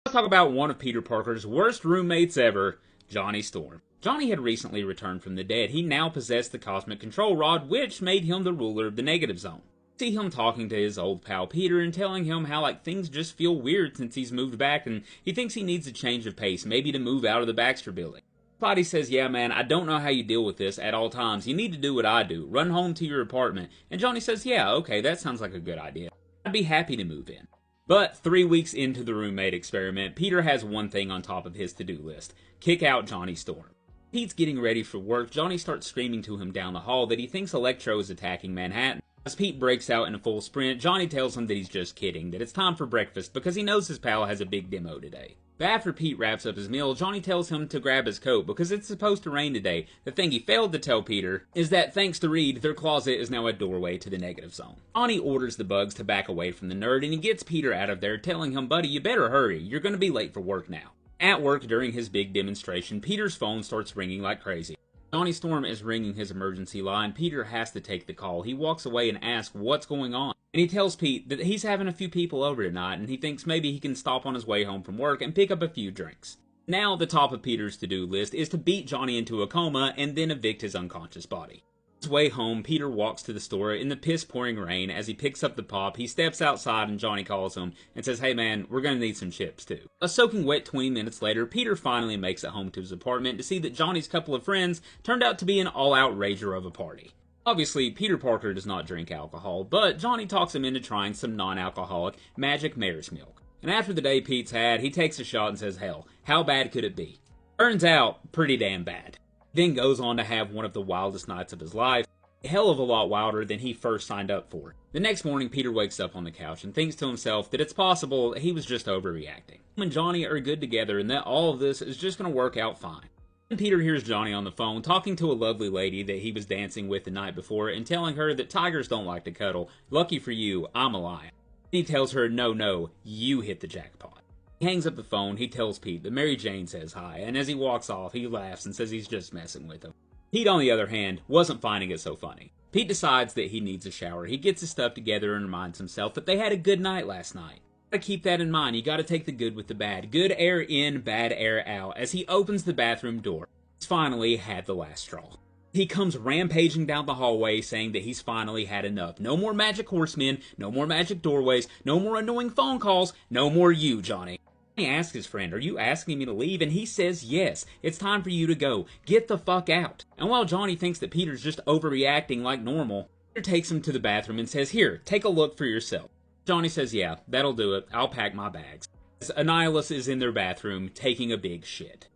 Let's talk about one of Peter Parker's worst roommates ever, Johnny Storm. Johnny had recently returned from the dead. He now possessed the cosmic control rod, which made him the ruler of the negative zone. See him talking to his old pal Peter and telling him how things just feel weird since he's moved back and he thinks he needs a change of pace, maybe to move out of the Baxter building. Spotty says, yeah man, I don't know how you deal with this at all times. You need to do what I do, run home to your apartment. And Johnny says, yeah, okay, that sounds like a good idea. I'd be happy to move in. But 3 weeks into the roommate experiment, Peter has one thing on top of his to-do list: kick out Johnny Storm. Pete's getting ready for work. Johnny starts screaming to him down the hall that he thinks Electro is attacking Manhattan. As Pete breaks out in a full sprint, Johnny tells him that he's just kidding, that it's time for breakfast because he knows his pal has a big demo today. But after Pete wraps up his meal, Johnny tells him to grab his coat because it's supposed to rain today. The thing he failed to tell Peter is that, thanks to Reed, their closet is now a doorway to the negative zone. Johnny orders the bugs to back away from the nerd and he gets Peter out of there, telling him, buddy, you better hurry, you're gonna be late for work now. At work during his big demonstration, Peter's phone starts ringing like crazy. Johnny Storm is ringing his emergency line. Peter has to take the call. He walks away and asks what's going on. And he tells Pete that he's having a few people over tonight and he thinks maybe he can stop on his way home from work and pick up a few drinks. Now the top of Peter's to-do list is to beat Johnny into a coma and then evict his unconscious body. On his way home, Peter walks to the store in the piss-pouring rain. As he picks up the pop, he steps outside and Johnny calls him and says, hey man, we're gonna need some chips too. A soaking wet 20 minutes later, Peter finally makes it home to his apartment to see that Johnny's couple of friends turned out to be an all-out rager of a party. Obviously, Peter Parker does not drink alcohol, but Johnny talks him into trying some non-alcoholic Magic Mare's Milk. And after the day Pete's had, he takes a shot and says, hell, how bad could it be? Turns out, pretty damn bad. Then goes on to have one of the wildest nights of his life, a hell of a lot wilder than he first signed up for. The next morning, Peter wakes up on the couch and thinks to himself that it's possible he was just overreacting. Him and Johnny are good together and that all of this is just going to work out fine. And Peter hears Johnny on the phone talking to a lovely lady that he was dancing with the night before and telling her that tigers don't like to cuddle. Lucky for you, I'm a lion. He tells her, no, you hit the jackpot. He hangs up the phone. He tells Pete that Mary Jane says hi, and as he walks off, he laughs and says he's just messing with him. Pete, on the other hand, wasn't finding it so funny. Pete decides that he needs a shower. He gets his stuff together and reminds himself that they had a good night last night. Gotta keep that in mind. You gotta take the good with the bad. Good air in, bad air out. As he opens the bathroom door, he's finally had the last straw. He comes rampaging down the hallway saying that he's finally had enough. No more magic horsemen, no more magic doorways, no more annoying phone calls, no more you, Johnny. He asks his friend, are you asking me to leave? And he says yes, it's time for you to go. Get the fuck out. And while Johnny thinks that Peter's just overreacting like normal, Peter takes him to the bathroom and says, here, take a look for yourself. Johnny says, yeah, that'll do it. I'll pack my bags. Annihilus is in their bathroom taking a big shit.